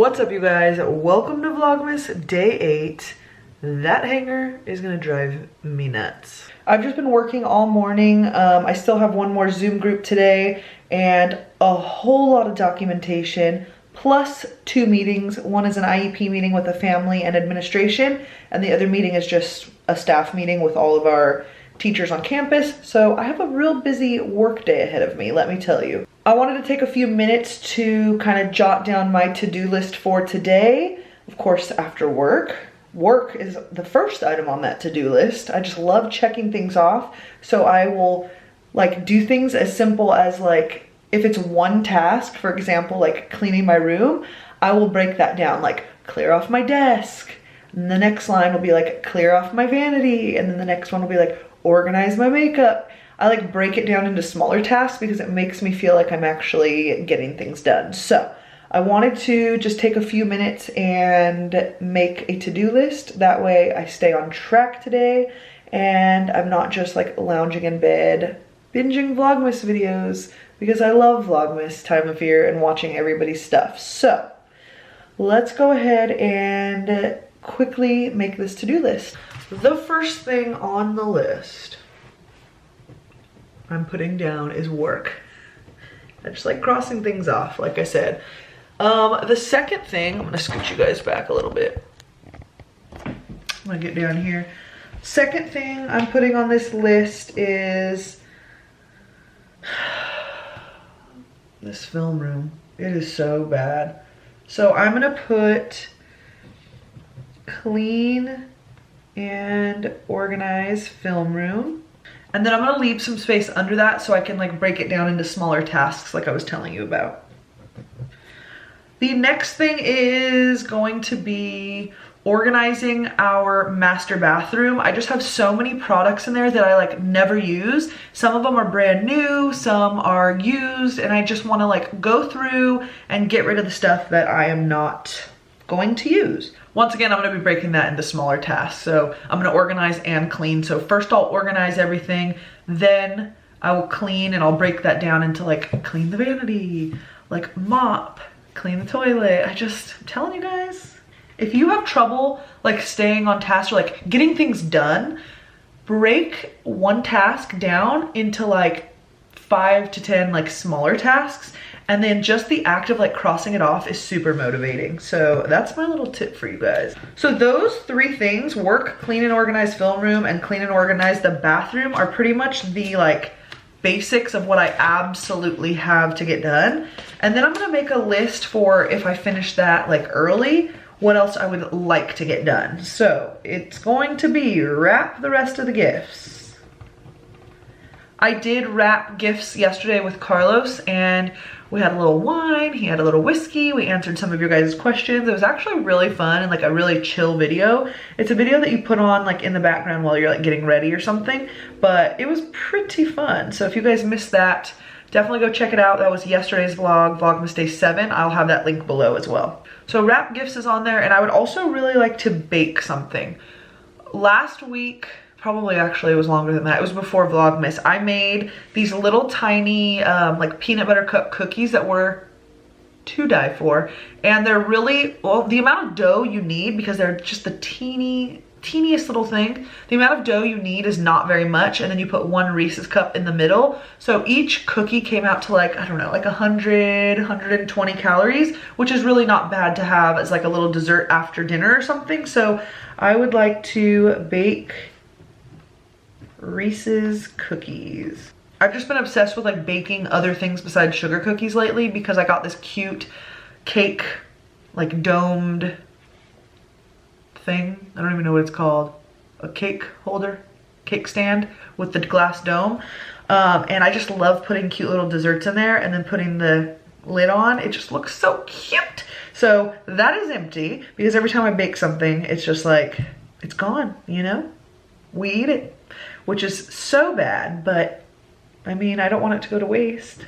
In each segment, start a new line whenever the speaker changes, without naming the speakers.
What's up, you guys? Welcome to Vlogmas day 8. That hanger is gonna drive me nuts. I've just been working all morning. I still have one more Zoom group today and a whole lot of documentation, plus 2 meetings. One is an IEP meeting with the family and administration, and the other meeting is just a staff meeting with all of our teachers on campus. So I have a real busy work day ahead of me, let me tell you. I wanted to take a few minutes to kind of jot down my to-do list for today. Of course, after work. Work is the first item on that to-do list. I just love checking things off. So I will like do things as simple as like, if it's one task, for example, like cleaning my room, I will break that down, like clear off my desk. And the next line will be like, clear off my vanity. And then the next one will be like, organize my makeup. I like break it down into smaller tasks because it makes me feel like I'm actually getting things done. So I wanted to just take a few minutes and make a to-do list. That way I stay on track today and I'm not just like lounging in bed, binging Vlogmas videos, because I love Vlogmas time of year and watching everybody's stuff. So let's go ahead and quickly make this to-do list. The first thing on the list I'm putting down is work. I just like crossing things off, like I said. The second thing, I'm gonna scoot you guys back a little bit. I'm gonna get down here. Second thing I'm putting on this list is this film room. It is so bad. So I'm gonna put clean and organize film room. And then I'm gonna leave some space under that so I can like break it down into smaller tasks like I was telling you about. The next thing is going to be organizing our master bathroom. I just have so many products in there that I like never use. Some of them are brand new, some are used, and I just wanna like go through and get rid of the stuff that I am not going to use. Once again, I'm gonna be breaking that into smaller tasks. So I'm gonna organize and clean. So first I'll organize everything, then I will clean, and I'll break that down into like clean the vanity, like mop, clean the toilet. I'm telling you guys, if you have trouble like staying on task or like getting things done, break one task down into like 5 to 10 like smaller tasks. And then just the act of like crossing it off is super motivating. So that's my little tip for you guys. So those 3 things, work, clean and organize film room, and clean and organize the bathroom, are pretty much the like basics of what I absolutely have to get done. And then I'm gonna make a list for, if I finish that like early, what else I would like to get done. So it's going to be wrap the rest of the gifts. I did wrap gifts yesterday with Carlos, and we had a little wine, he had a little whiskey, we answered some of your guys' questions. It was actually really fun and like a really chill video. It's a video that you put on like in the background while you're like getting ready or something, but it was pretty fun. So if you guys missed that, definitely go check it out. That was yesterday's vlog, Vlogmas day 7. I'll have that link below as well. So wrap gifts is on there, and I would also really like to bake something. Last week, probably actually it was longer than that, it was before Vlogmas, I made these little tiny like peanut butter cup cookies that were to die for, and they're really, well, the amount of dough you need, because they're just the teeniest little thing, the amount of dough you need is not very much, and then you put 1 Reese's cup in the middle. So each cookie came out to like, I don't know, like 100, 120 calories, which is really not bad to have as like a little dessert after dinner or something. So I would like to bake Reese's cookies. I've just been obsessed with like baking other things besides sugar cookies lately, because I got this cute cake, like domed thing. I don't even know what it's called. A cake holder, cake stand with the glass dome. And I just love putting cute little desserts in there and then putting the lid on. It just looks so cute. So that is empty, because every time I bake something, it's just like, it's gone, you know? We eat it, which is so bad, but I mean, I don't want it to go to waste.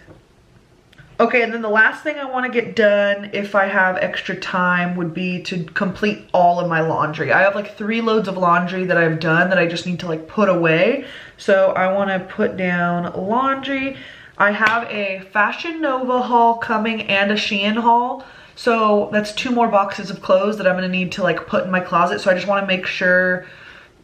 Okay, and then the last thing I want to get done, if I have extra time, would be to complete all of my laundry. I have like 3 loads of laundry that I've done that I just need to like put away. So I want to put down laundry. I have a Fashion Nova haul coming and a Shein haul. So that's 2 more boxes of clothes that I'm gonna need to like put in my closet. So I just wanna make sure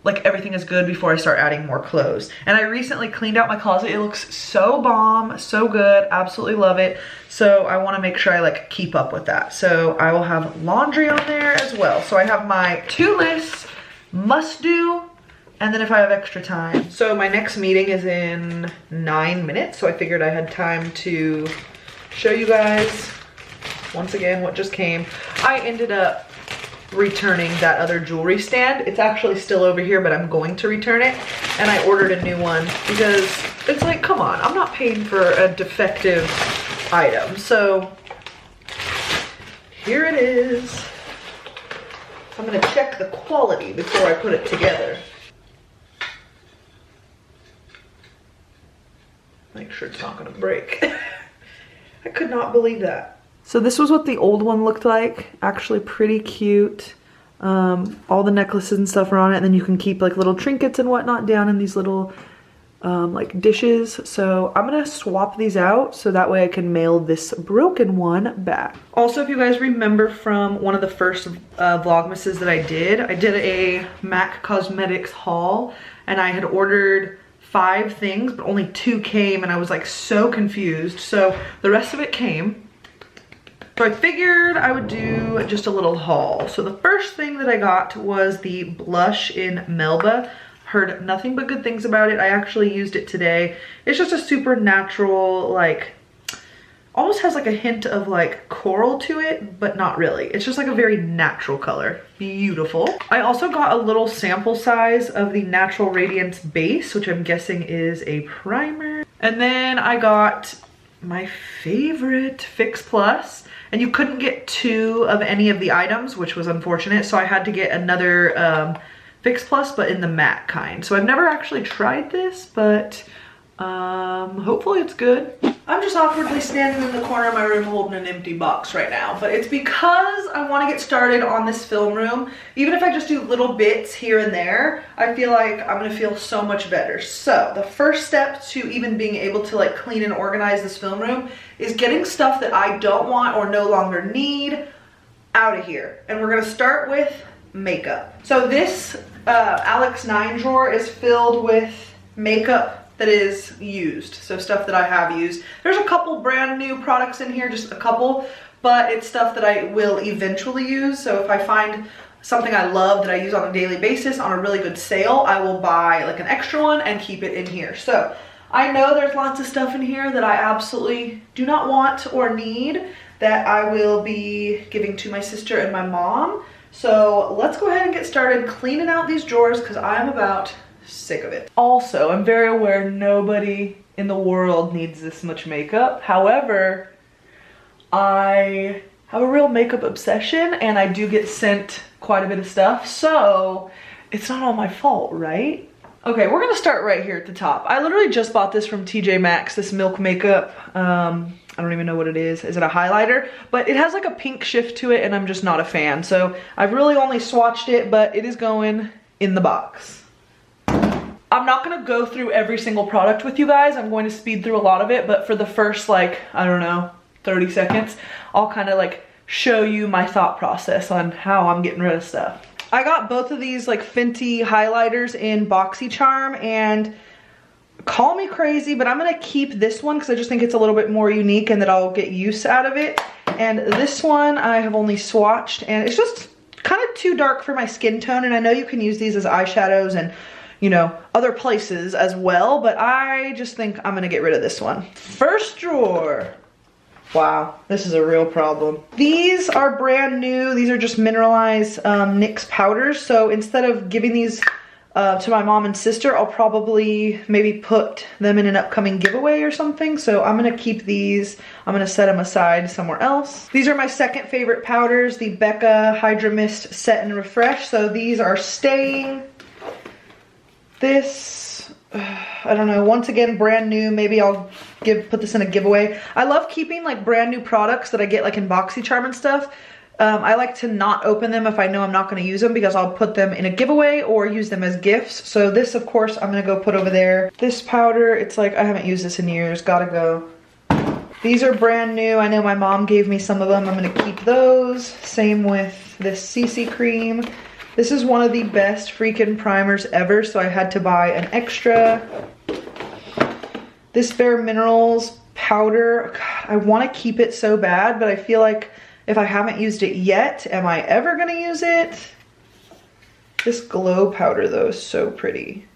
like everything is good before I start adding more clothes. And I recently cleaned out my closet. It looks so bomb, so good, absolutely love it. So I wanna make sure I like keep up with that. So I will have laundry on there as well. So I have my 2 lists, must do, and then if I have extra time. So my next meeting is in 9 minutes. So I figured I had time to show you guys once again what just came. I ended up returning that other jewelry stand. It's actually still over here, but I'm going to return it. And I ordered a new one because it's like, come on, I'm not paying for a defective item. So here it is. I'm gonna check the quality before I put it together. Make sure it's not gonna break. I could not believe that. So this was what the old one looked like. Actually pretty cute. All the necklaces and stuff are on it, and then you can keep like little trinkets and whatnot down in these little like dishes. So I'm gonna swap these out so that way I can mail this broken one back. Also, if you guys remember from one of the first Vlogmases that I did a MAC Cosmetics haul, and I had ordered 5 things, but only 2 came, and I was like so confused. So the rest of it came. So I figured I would do just a little haul. So the first thing that I got was the blush in Melba. Heard nothing but good things about it. I actually used it today. It's just a super natural, like, almost has like a hint of like coral to it, but not really. It's just like a very natural color. Beautiful. I also got a little sample size of the Natural Radiance base, which I'm guessing is a primer. And then I got my favorite Fix Plus. And you couldn't get 2 of any of the items, which was unfortunate. So I had to get another Fix Plus, but in the matte kind. So I've never actually tried this, but hopefully it's good. I'm just awkwardly standing in the corner of my room holding an empty box right now, but it's because I want to get started on this film room. Even if I just do little bits here and there, I feel like I'm gonna feel so much better. So the first step to even being able to like clean and organize this film room is getting stuff that I don't want or no longer need out of here. And we're gonna start with makeup. So this Alex 9 drawer is filled with makeup that is used, so stuff that I have used. There's a couple brand new products in here, just a couple, but it's stuff that I will eventually use. So if I find something I love that I use on a daily basis on a really good sale, I will buy like an extra one and keep it in here. So I know there's lots of stuff in here that I absolutely do not want or need that I will be giving to my sister and my mom. So let's go ahead and get started cleaning out these drawers because I'm about sick of it. Also, I'm very aware nobody in the world needs this much makeup. However, I have a real makeup obsession and I do get sent quite a bit of stuff, so it's not all my fault, right? Okay, we're gonna start right here at the top. I literally just bought this from TJ Maxx, this Milk Makeup. I don't even know what it is. Is it a highlighter? But it has like a pink shift to it and I'm just not a fan. So I've really only swatched it, but it is going in the box. I'm not gonna go through every single product with you guys. I'm going to speed through a lot of it, but for the first like, I don't know, 30 seconds, I'll kind of like show you my thought process on how I'm getting rid of stuff. I got both of these like Fenty highlighters in BoxyCharm, and call me crazy, but I'm gonna keep this one because I just think it's a little bit more unique and that I'll get use out of it. And this one I have only swatched and it's just kind of too dark for my skin tone, and I know you can use these as eyeshadows and, you know, other places as well, but I just think I'm gonna get rid of this one. First drawer. Wow, this is a real problem. These are brand new. These are just mineralized NYX powders. So instead of giving these to my mom and sister, I'll probably maybe put them in an upcoming giveaway or something. So I'm gonna keep these. I'm gonna set them aside somewhere else. These are my second favorite powders, the Becca Hydra Mist Set and Refresh. So these are staying. This, I don't know, once again, brand new. Maybe I'll put this in a giveaway. I love keeping like brand new products that I get like in BoxyCharm and stuff. I like to not open them if I know I'm not going to use them, because I'll put them in a giveaway or use them as gifts. So this, of course, I'm going to go put over there. This powder, it's like I haven't used this in years. Gotta go. These are brand new. I know my mom gave me some of them. I'm gonna keep those. Same with this CC cream. This is one of the best freaking primers ever, so I had to buy an extra. This Bare Minerals powder, God, I want to keep it so bad, but I feel like if I haven't used it yet, am I ever gonna use it? This glow powder though is so pretty.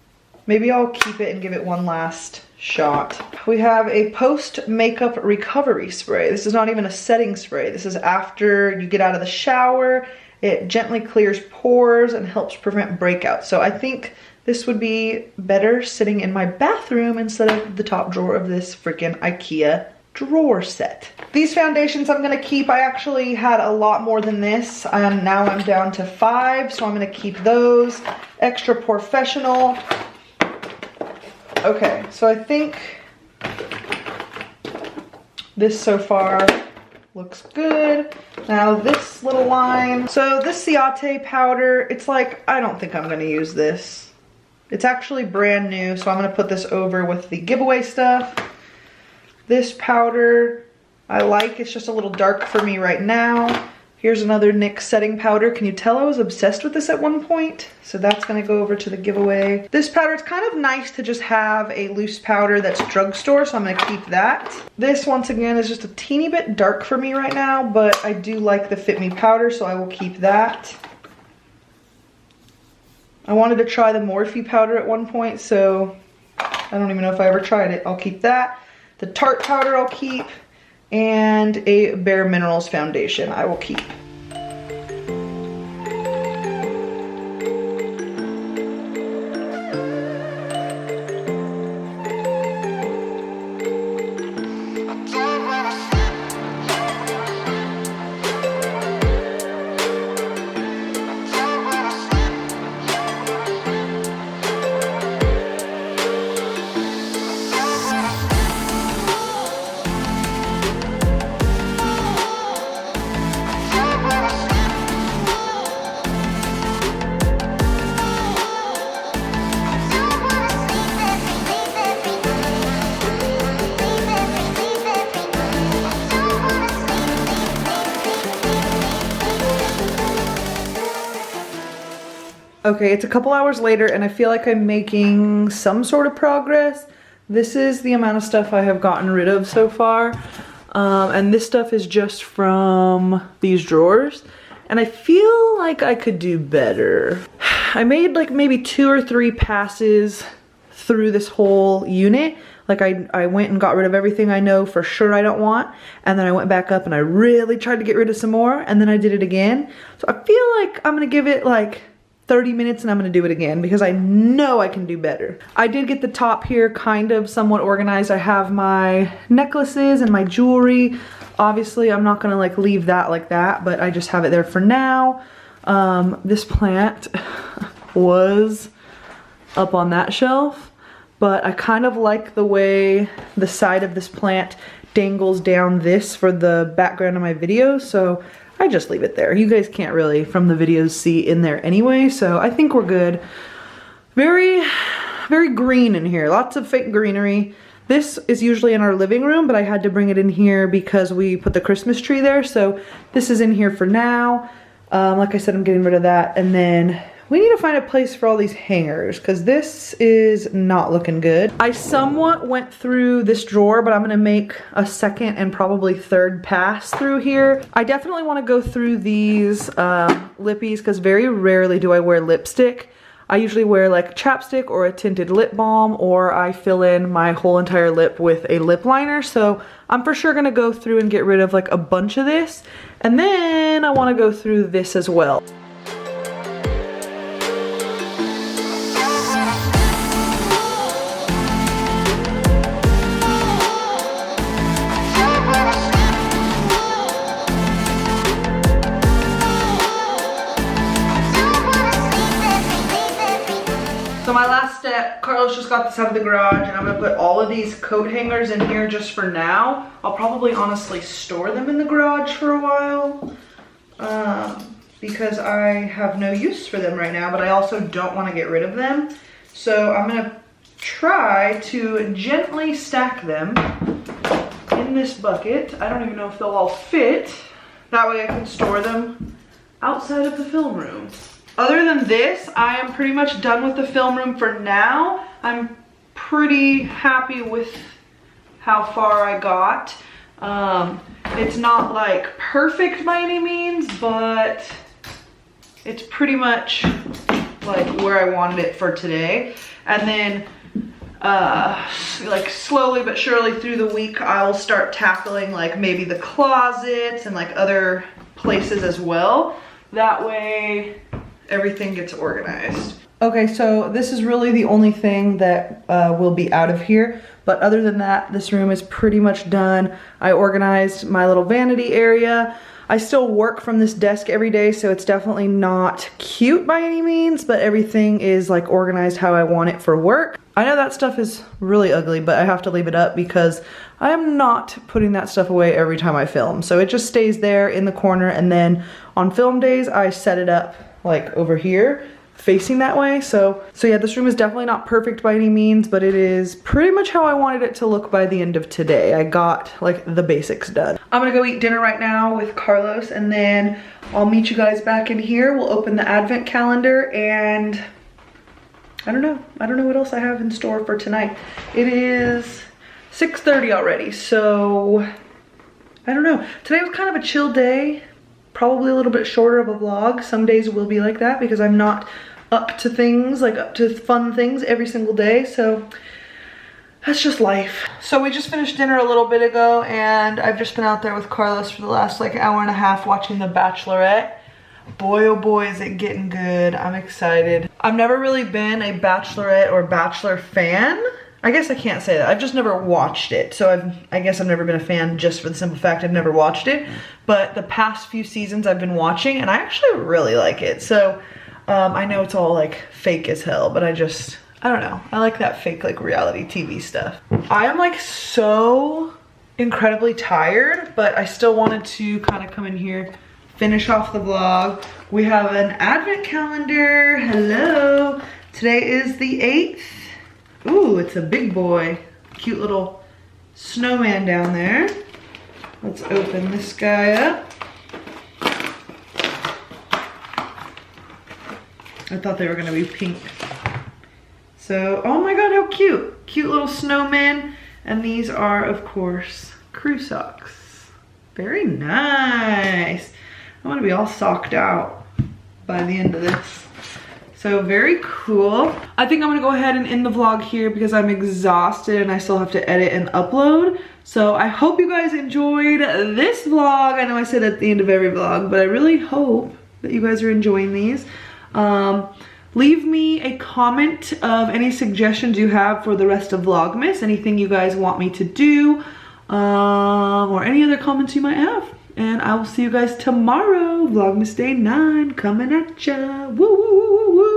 Maybe I'll keep it and give it one last shot. We have a post makeup recovery spray. This is not even a setting spray. This is after you get out of the shower. It gently clears pores and helps prevent breakouts. So I think this would be better sitting in my bathroom instead of the top drawer of this freaking IKEA drawer set. These foundations I'm gonna keep. I actually had a lot more than this. Now I'm down to 5, so I'm gonna keep those. Extra Professional. Okay, so I think this so far looks good. Now this little line. So this Ciate powder, it's like, I don't think I'm gonna use this. It's actually brand new, so I'm gonna put this over with the giveaway stuff. This powder, I like, it's just a little dark for me right now. Here's another NYX setting powder. Can you tell I was obsessed with this at one point? So that's gonna go over to the giveaway. This powder, it's kind of nice to just have a loose powder that's drugstore, so I'm gonna keep that. This, once again, is just a teeny bit dark for me right now, but I do like the Fit Me powder, so I will keep that. I wanted to try the Morphe powder at one point, so I don't even know if I ever tried it. I'll keep that. The Tarte powder I'll keep, and a Bare Minerals foundation I will keep. Okay, it's a couple hours later and I feel like I'm making some sort of progress. This is the amount of stuff I have gotten rid of so far. And this stuff is just from these drawers. And I feel like I could do better. I made like maybe 2 or 3 passes through this whole unit. Like I went and got rid of everything I know for sure I don't want. And then I went back up and I really tried to get rid of some more. And then I did it again. So I feel like I'm gonna give it like 30 minutes and I'm gonna do it again because I know I can do better. I did get the top here kind of somewhat organized. I have my necklaces and my jewelry. Obviously I'm not gonna like leave that like that, but I just have it there for now. This plant was up on that shelf, but I kind of like the way the side of this plant dangles down this for the background of my video, so I just leave it there. You guys can't really, from the videos, see in there anyway, so I think we're good. Very, very green in here. Lots of fake greenery. This is usually in our living room, but I had to bring it in here because we put the Christmas tree there, so this is in here for now. Like I said, I'm getting rid of that, and then we need to find a place for all these hangers because this is not looking good. I somewhat went through this drawer, but I'm gonna make a second and probably third pass through here. I definitely wanna go through these lippies because very rarely do I wear lipstick. I usually wear like chapstick or a tinted lip balm, or I fill in my whole entire lip with a lip liner. So I'm for sure gonna go through and get rid of like a bunch of this. And then I wanna go through this as well. So my last step, Carlos just got this out of the garage and I'm gonna put all of these coat hangers in here just for now. I'll probably honestly store them in the garage for a while because I have no use for them right now, but I also don't wanna get rid of them. So I'm gonna try to gently stack them in this bucket. I don't even know if they'll all fit. That way I can store them outside of the film room. Other than this, I am pretty much done with the film room for now. I'm pretty happy with how far I got. It's not like perfect by any means, but it's pretty much like where I wanted it for today. And then like slowly but surely through the week, I'll start tackling like maybe the closets and like other places as well. That way everything gets organized. Okay, so this is really the only thing that will be out of here. But other than that, this room is pretty much done. I organized my little vanity area. I still work from this desk every day, so it's definitely not cute by any means, but everything is like organized how I want it for work. I know that stuff is really ugly, but I have to leave it up because I am not putting that stuff away every time I film. So it just stays there in the corner, and then on film days, I set it up like over here, facing that way. So yeah, this room is definitely not perfect by any means, but it is pretty much how I wanted it to look by the end of today. I got like the basics done. I'm gonna go eat dinner right now with Carlos, and then I'll meet you guys back in here. We'll open the advent calendar, and I don't know what else I have in store for tonight. It is 6:30 already, so I don't know. Today was kind of a chill day. Probably a little bit shorter of a vlog. Some days will be like that because I'm not up to things, like up to fun things every single day. So that's just life. So we just finished dinner a little bit ago, and I've just been out there with Carlos for the last like hour and a half watching The Bachelorette. Boy, oh boy, is it getting good. I'm excited. I've never really been a Bachelorette or Bachelor fan. I guess I can't say that. I've just never watched it. So I guess I've never been a fan just for the simple fact I've never watched it. But the past few seasons I've been watching, and I actually really like it. So I know it's all like fake as hell, but I don't know. I like that fake like reality TV stuff. I am like so incredibly tired, but I still wanted to kind of come in here, finish off the vlog. We have an advent calendar. Hello. Today is the 8th. Ooh, it's a big boy. Cute little snowman down there. Let's open this guy up. I thought they were gonna be pink. So, oh my god, how cute. Cute little snowman. And these are, of course, crew socks. Very nice. I wanna be all socked out by the end of this. So very cool. I think I'm gonna go ahead and end the vlog here because I'm exhausted and I still have to edit and upload. So I hope you guys enjoyed this vlog. I know I said at the end of every vlog, but I really hope that you guys are enjoying these. Leave me a comment of any suggestions you have for the rest of Vlogmas, anything you guys want me to do, or any other comments you might have. And I will see you guys tomorrow. Vlogmas Day 9 coming at ya. Woo, woo, woo, woo.